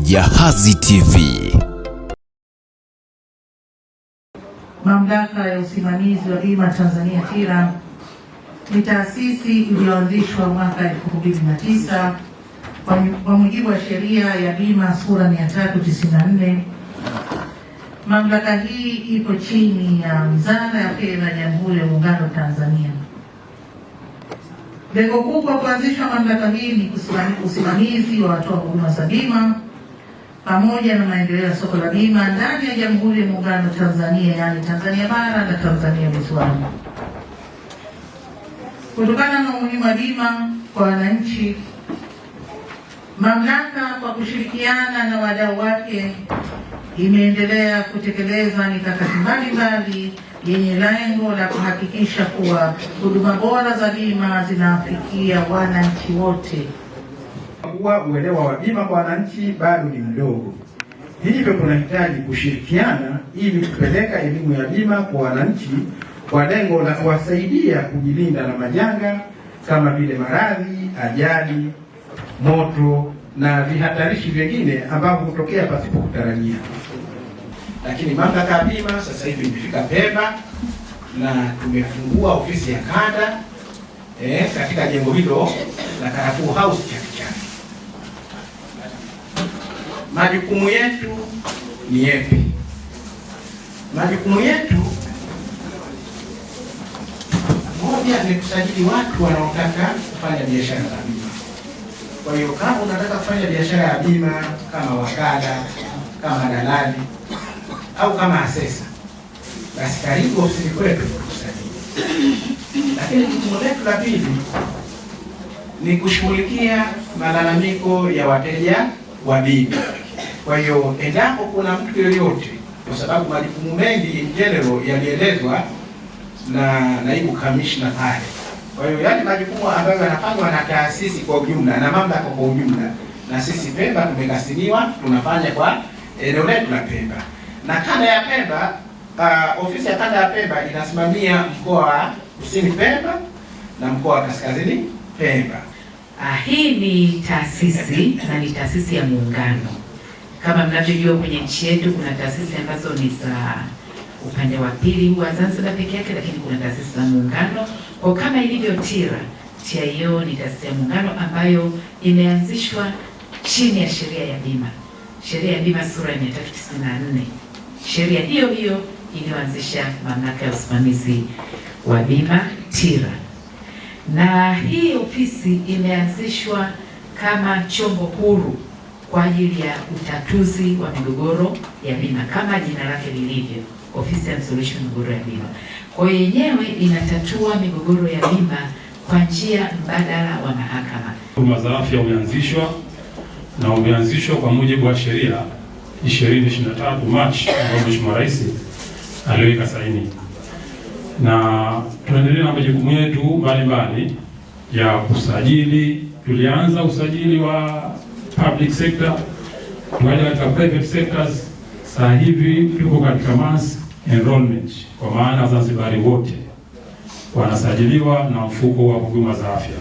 Jahazi TV. Mamlaka ya Usimamizi wa Bima Tanzania TIRA ni taasisi iliyoanzishwa mwaka 2009 kwa mujibu wa sheria ya bima sura 394. Mamlaka hii ipo chini ya Wizara ya Fedha ya Jamhuri ya Muungano wa Tanzania. Lengo kuu kwa kuanzisha mamlaka hii ni usimamizi wa watoa huduma za bima pamoja na maendeleo ya soko la bima ndani ya Jamhuri ya Muungano wa Tanzania, yaani Tanzania bara na Tanzania visiwani. Kutokana na umuhimu wa bima kwa wananchi, mamlaka kwa kushirikiana na wadau wake imeendelea kutekeleza mikakati mbalimbali yenye lengo la kuhakikisha kuwa huduma bora za bima zinafikia wananchi wote. Kuwa uelewa wa bima kwa wananchi bado ni mdogo, hivyo tunahitaji kushirikiana ili kupeleka elimu ya bima kwa wananchi kwa lengo la kuwasaidia kujilinda na majanga kama vile maradhi, ajali, moto na vihatarishi vingine ambavyo hutokea pasipo kutarajia. Lakini mamlaka ya bima sasa hivi imefika Pemba na tumefungua ofisi ya kanda katika jengo hilo la Carrefour House Chake. Majukumu yetu ni yapi? Majukumu yetu moja ni kusajili watu wanaotaka kufanya biashara za bima. Kwa hiyo kama unataka kufanya biashara ya bima kama wakala, kama dalali au kama asesa, basi karibu ofisini kwetu kusajili. Lakini jukumu letu la pili ni kushughulikia malalamiko ya wateja wa bima. Kwa hiyo endapo kuna mtu yoyote, kwa sababu majukumu mengi in general yalielezwa na naibu kamishna pale. Kwa hiyo yale majukumu ambayo yanafanywa na taasisi kwa ujumla na mamlaka kwa ujumla, na sisi Pemba tumekasimiwa tunafanya kwa eneo letu la Pemba. Na kanda ya Pemba, ofisi ya kanda ya Pemba inasimamia mkoa wa Kusini Pemba na mkoa wa Kaskazini Pemba. Hii ni taasisi na ni taasisi ya muungano. Kama mnavyojua kwenye nchi yetu kuna taasisi ambazo ni za upande wa pili wa Zanzibar peke yake, lakini kuna taasisi za muungano. Kwa kama ilivyo TIRA, TIO ni taasisi ya muungano ambayo imeanzishwa chini ya sheria ya bima. Sheria ya bima sura ya 394. Sheria hiyo hiyo iliyoanzisha mamlaka ya usimamizi wa bima TIRA. Na hii ofisi imeanzishwa kama chombo huru kwa ajili ya utatuzi wa migogoro ya bima kama jina lake lilivyo, ofisi ya msuluhishi wa migogoro ya bima. Kwa hiyo yenyewe inatatua migogoro ya bima kwa njia mbadala wa mahakama. Huduma za afya umeanzishwa kwa mujibu wa sheria 2023 Machi ambayo Mheshimiwa Rais aliweka saini, na tunaendelea na majukumu yetu mbalimbali ya kusajili. Tulianza usajili wa public sector, tukaja katika private sectors, sasa hivi tuko katika mass enrollment, kwa maana Wazanzibari wote wanasajiliwa na mfuko wa huduma za afya.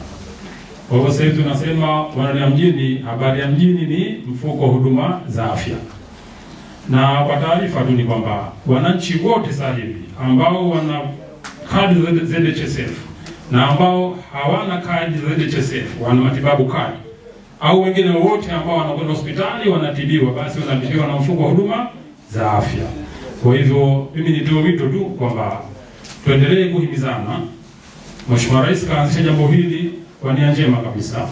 Kwa hivyo sasa hivi tunasema wana mjini, habari ya mjini ni mfuko wa huduma za afya. Na kwa taarifa tu ni kwamba wananchi wote sasa hivi ambao wana kadi za ZHSF na ambao hawana kadi za ZHSF, wana matibabu kadi, au wengine wote ambao wanakwenda hospitali wanatibiwa, basi wanatibiwa na mfuko wa huduma za afya. Kwa hivyo mimi nitoe wito tu kwamba tuendelee kuhimizana. Mheshimiwa Rais kaanzisha jambo hili kwa nia njema kabisa.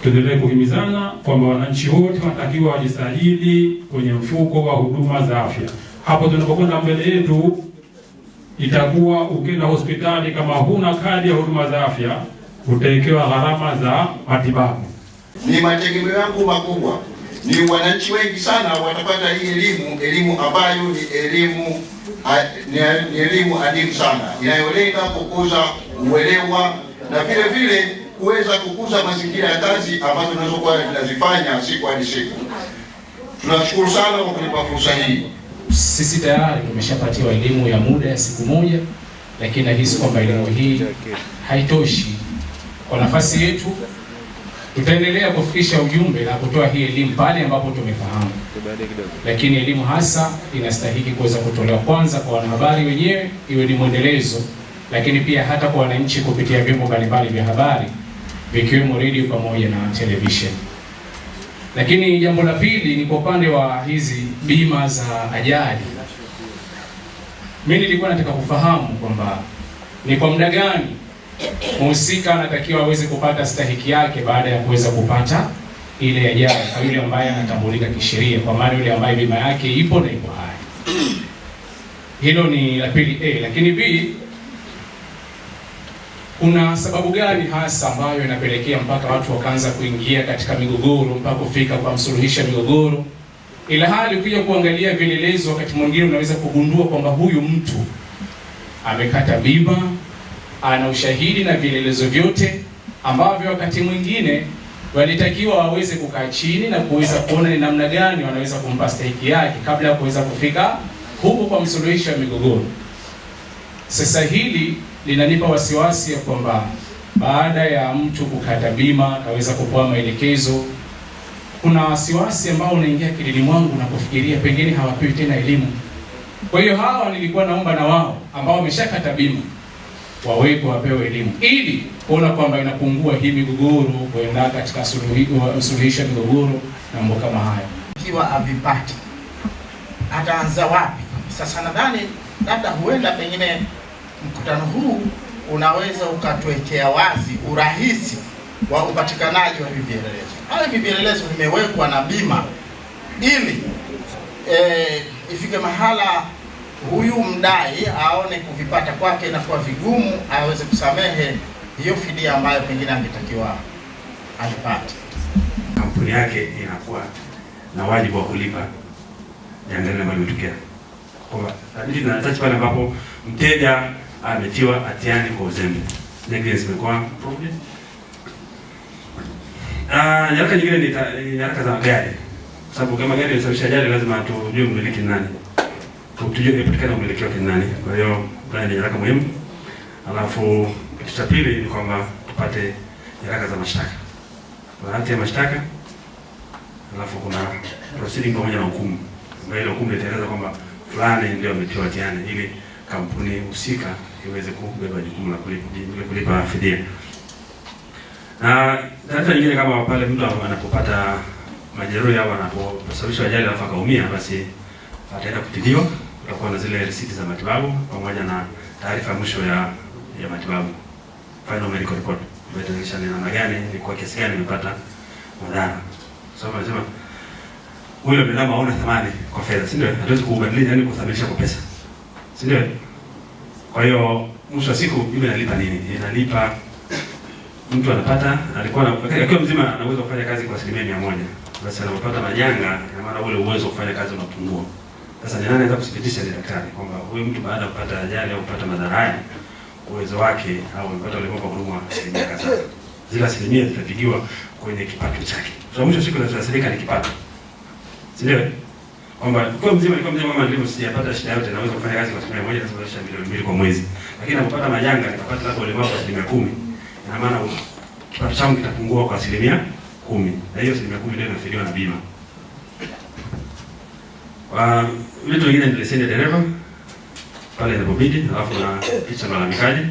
Tuendelee kuhimizana kwamba wananchi wote wanatakiwa wajisajili kwenye mfuko wa huduma za afya. Hapo tunapokwenda mbele yetu itakuwa ukienda hospitali kama huna kadi ya huduma za afya utawekewa gharama za matibabu. Ni mategemeo yangu makubwa ni wananchi wengi sana watapata hii elimu ambayo ni elimu adimu sana, inayolenga kukuza uelewa na vile vile kuweza kukuza mazingira ya kazi ambazo tunazokuwa tunazifanya siku hadi siku. Tunashukuru sana kwa kunipa fursa hii. Sisi tayari tumeshapatiwa elimu ya muda ya siku moja, lakini nahisi kwamba elimu hii haitoshi. Kwa nafasi yetu Tutaendelea kufikisha ujumbe na kutoa hii elimu pale ambapo tumefahamu, lakini elimu hasa inastahili kuweza kutolewa kwanza kwa wanahabari wenyewe, iwe ni mwendelezo, lakini pia hata kwa wananchi kupitia vyombo mbalimbali vya habari vikiwemo radio pamoja na television. Lakini jambo la pili ni kwa upande wa hizi bima za ajali. Mimi nilikuwa nataka kufahamu kwamba ni kwa muda gani mhusika anatakiwa aweze kupata stahiki yake baada ya kuweza kupata ile ajali, kwa yule ambaye anatambulika kisheria, kwa maana yule ambaye bima yake ipo na ipo hai. Hilo ni la pili. Lakini B, kuna sababu gani hasa ambayo inapelekea mpaka watu wakaanza kuingia katika migogoro mpaka kufika kwa msuluhisha migogoro, ila hali ukija kuangalia vielelezo wakati mwingine unaweza kugundua kwamba huyu mtu amekata bima, ana ushahidi na vielelezo vyote ambavyo wakati mwingine walitakiwa waweze kukaa chini na kuweza kuona ni namna gani wanaweza kumpa stahiki yake kabla ya kuweza kufika huko kwa msuluhisho wa migogoro. Sasa hili linanipa wasiwasi ya kwamba baada ya mtu kukata bima akaweza kupewa maelekezo, kuna wasiwasi ambao unaingia akilini mwangu na kufikiria pengine hawapewi tena elimu. Kwa hiyo hawa nilikuwa naomba na wao ambao wameshakata bima wapewe elimu ili kuona kwamba inapungua hii migogoro, kuenda katika suluhisho migogoro na mambo kama hayo. Ikiwa avipati ataanza wapi? Sasa nadhani labda huenda pengine mkutano huu unaweza ukatuwekea wazi urahisi wa upatikanaji wa vielelezo. Hivi vielelezo vimewekwa na bima ili ifike mahala huyu mdai aone kuvipata kwake inakuwa vigumu, aweze kusamehe hiyo fidia ambayo pengine angetakiwa alipate. Kampuni yake inakuwa na wajibu wa kulipa janga lile ambalo limetokea. Kwa hiyo tunatachi pale ambapo mteja ametiwa hatiani kwa uzembe. Negligence imekuwa problem. Nyaraka nyingine ni nyaraka za gari. Sababu kama gari inasababisha ajali lazima tujue mmiliki nani. Tujue ipatikane mmiliki wake nani. Kwa hiyo ni nyaraka muhimu. Alafu kitu cha pili ni kwamba tupate nyaraka za mashtaka. Kuna hati ya mashtaka. Alafu kuna proceeding pamoja na hukumu. Ambayo ile hukumu itaeleza kwamba fulani ndio ametiwa hatiani ili kampuni husika iweze kubeba jukumu la kulipa fidia. Na taarifa nyingine kama pale mtu anapopata majeruhi au anaposababisha ajali alafu akaumia, basi ataenda kutibiwa, kutakuwa na zile risiti za matibabu pamoja na taarifa mwisho ya matibabu, final medical report, ambayo itaonyesha ni namna gani, ni kwa kiasi gani amepata madhara. Sababu anasema huyo binadamu haona thamani kwa fedha, si ndio? Hatuwezi kubadilisha, yani kuthaminisha kwa pesa, si ndio? Kwa hiyo mwisho wa siku yule analipa nini? Inalipa mtu anapata, alikuwa akiwa mzima anaweza kufanya kazi kwa 100%. Basi anapopata majanga, ina maana ule uwezo wa kufanya kazi unapungua. Sasa ni nani anaweza kuthibitisha ni daktari kwamba huyu mtu baada ya kupata ajali au kupata madhara haya uwezo wake au amepata ulemavu wa kudumu asilimia kadhaa. Zile asilimia zitapigiwa kwenye kipato chake. Kwa mwisho siku tunasema ni kipato. Si ndio? Kwamba kwa mzima kama nilivyo sijapata shida yote naweza kufanya kazi kwa 100% na kusababisha milioni 2 kwa mwezi. Lakini anapopata majanga nikapata labda ulemavu wa 10%. Ina maana kipato changu kitapungua kwa 10%. Na hiyo 10% ndio inafidiwa na bima. Vitu vingine ni leseni ya dereva pale inapobidi, alafu na picha na malalamikaji.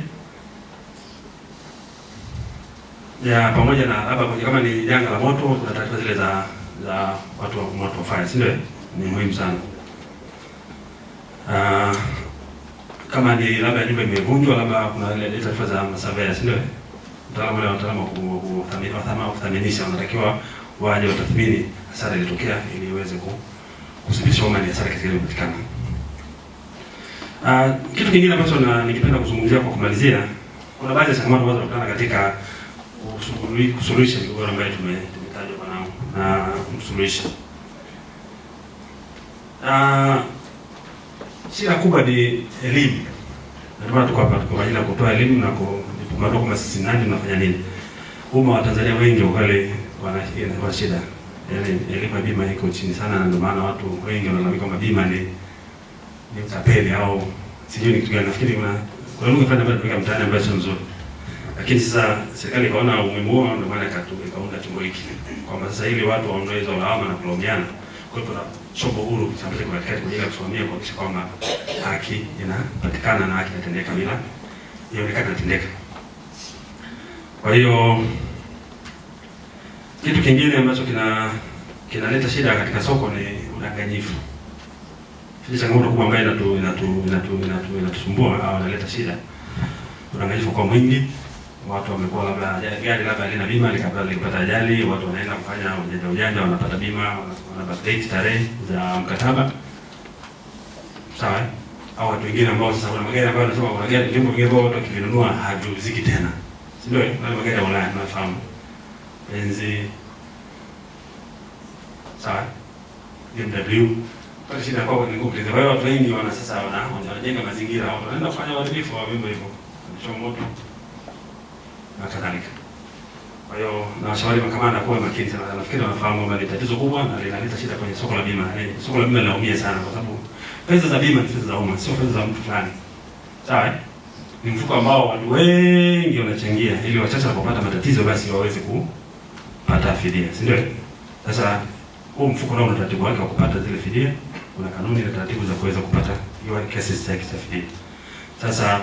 Ya pamoja na labda kama ni janga la moto, kuna taarifa zile za watu wa moto fire, si ndio? Ni muhimu sana. Kama ni labda nyumba imevunjwa, labda kuna ile taarifa za masurveyor, si ndio? Wataalamu wa kuthaminisha wanatakiwa waje watathmini hasara iliyotokea ili iweze kudhibitisha kwamba ni hasara kiasi gani imepatikana. Kitu kingine ambacho ningependa kuzungumzia kwa kumalizia, kuna baadhi ya changamoto ambazo tunakutana katika kusuluhisha migogoro ambayo tumetajwa na msuluhisha. Shida kubwa ni elimu. Ndio tuko hapa kwa ajili ya kutoa elimu na kumatoa kama sisi nani tunafanya nini. Umma wa Tanzania wengi wale wana shida. Yaani elimu ya bima iko chini sana, na ndio maana watu wengi wanalalamika kwamba bima ni utapeli au sijui ni kitu gani. Nafikiri kuna lugha fulani ambayo tunaweka mtaani ambayo sio nzuri. Lakini sasa serikali ikaona umuhimu huo, ndio maana ikaunda chombo hiki kwamba sasa ili watu waondoe hizo lawama na kulaumiana, kwa hiyo chombo huru ambacho kwa katikati kwa ajili ya kusimamia kuhakikisha kwamba haki inapatikana na haki inatendeka bila ionekane inatendeka. Kwa hiyo kitu kingine ambacho kinaleta shida katika soko ni udanganyifu. Hii changamoto kubwa ambayo inatusumbua au inaleta shida. Udanganyifu kwa mwingi, watu wamekuwa labda gari labda halina bima likapata ajali, watu wanaenda kufanya ujanja wanapata bima, wanabadili tarehe za mkataba. Sawa? Au watu wengine ambao sasa kuna magari ambayo wanasema kuna gari vyombo vingine ambao watu wakivinunua haviuziki tena. Si ndio? Wale magari ya Ulaya tunafahamu. Benzi. Sawa? BMW. Kwa shida kwa ni ngumu. Kwa hiyo watu wengi wana sasa wanajenga mazingira, watu wanaenda kufanya uharibifu wa vyombo hivyo. Kuchoma moto na kadhalika. Kwa hiyo na washauri makamanda kuwa makini sana. Nafikiri wanafahamu kwamba ni tatizo kubwa na linaleta shida kwenye soko la bima. Soko la bima linaumia sana kwa sababu pesa za bima ni pesa za umma, sio pesa za mtu fulani. Sawa? Ni mfuko ambao watu wengi wanachangia ili wachache wanapopata matatizo basi waweze kupata fidia, si ndio? Sasa huu mfuko nao una taratibu wake wa kupata zile fidia, kuna kanuni na taratibu za kuweza kupata hiyo cases za fidia. Sasa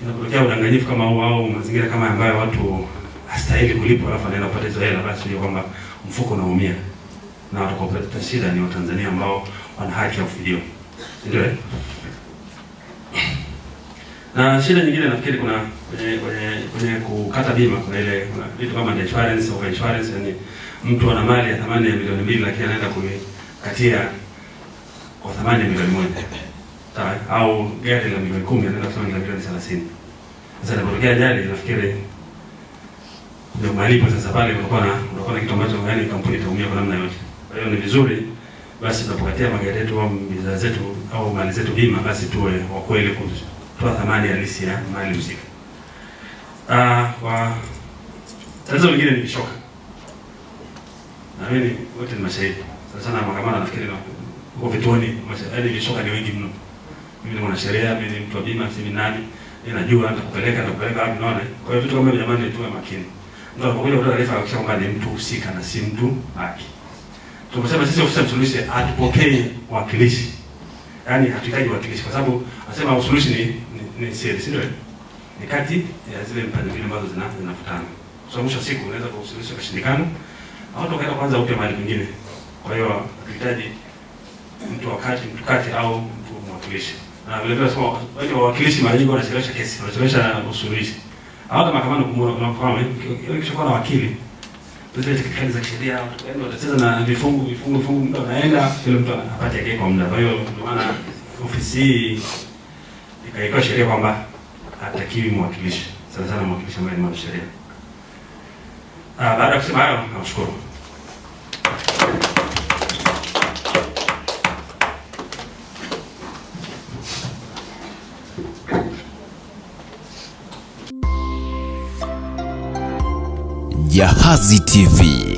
inapotokea udanganyifu kama huu au mazingira kama ambayo watu hastahili kulipwa alafu anaenda kupata hizo hela, basi hiyo kwamba mfuko unaumia. Na watakopata shida ni Watanzania ambao wana haki ya kufidiwa. Ndio. Na shida nyingine nafikiri kuna kwenye kukata bima kuna ile vitu kama insurance au insurance, yani mtu ana mali ya thamani ya milioni 2 lakini anaenda kukatia kwa thamani ya milioni 1. Sawa? Au gari la milioni 10 anaenda kusema milioni 30. Sasa inapotokea ajali nafikiri ndio malipo sasa pale unakuwa na kitu ambacho yani kampuni itaumia kwa namna yote. Kwa hiyo ni vizuri basi tunapokatia magari yetu au bidhaa zetu au mali zetu bima, basi tuwe wa kweli kutoa thamani halisi ya mali husika. Kwa tatizo lingine ni vishoka. Na mimi wote ni mashahidi. Sana makamanda nafikiri huko vituoni yaani vishoka ni wengi mno. Mimi ni mwanasheria, mimi ni mtu wa bima, si nani, ninajua nitakupeleka wapi naona. Kwa hiyo vitu kama hivi jamani tuwe makini. Mtu anapokuja kutoa taarifa hakikisha kwamba ni mtu husika na si mtu haki. Tumesema sisi ofisi ya msuluhishi hatupokei wakilishi. Yaani hatuhitaji wakilishi kwa sababu anasema usuluhishi ni siri, si ndio? Ni kati ya zile mpande mbili ambazo zinafutana. Kwa mwisho siku unaweza kusuluhisha kashindikana au tokaenda kwanza upya mahali pengine. Kwa hiyo tunahitaji mtu kati au mtu mwakilishi. Na vile vile sema wale wawakilishi mara nyingi wanachelewesha kesi, wanachelewesha usuluhishi. Hata mahakamani unafahamu ikishakuwa na wakili zile teknikali za sheria yaani watacheza na vifungu mtu anaenda kile mtu apate yake kwa muda. Kwa hiyo ndio maana ofisi hii ikaika sheria kwamba hatakiwi mwakilishi. Sana mwakilishi ambaye ni mwanasheria. Baada ya kusema hayo nashukuru. Jahazi TV.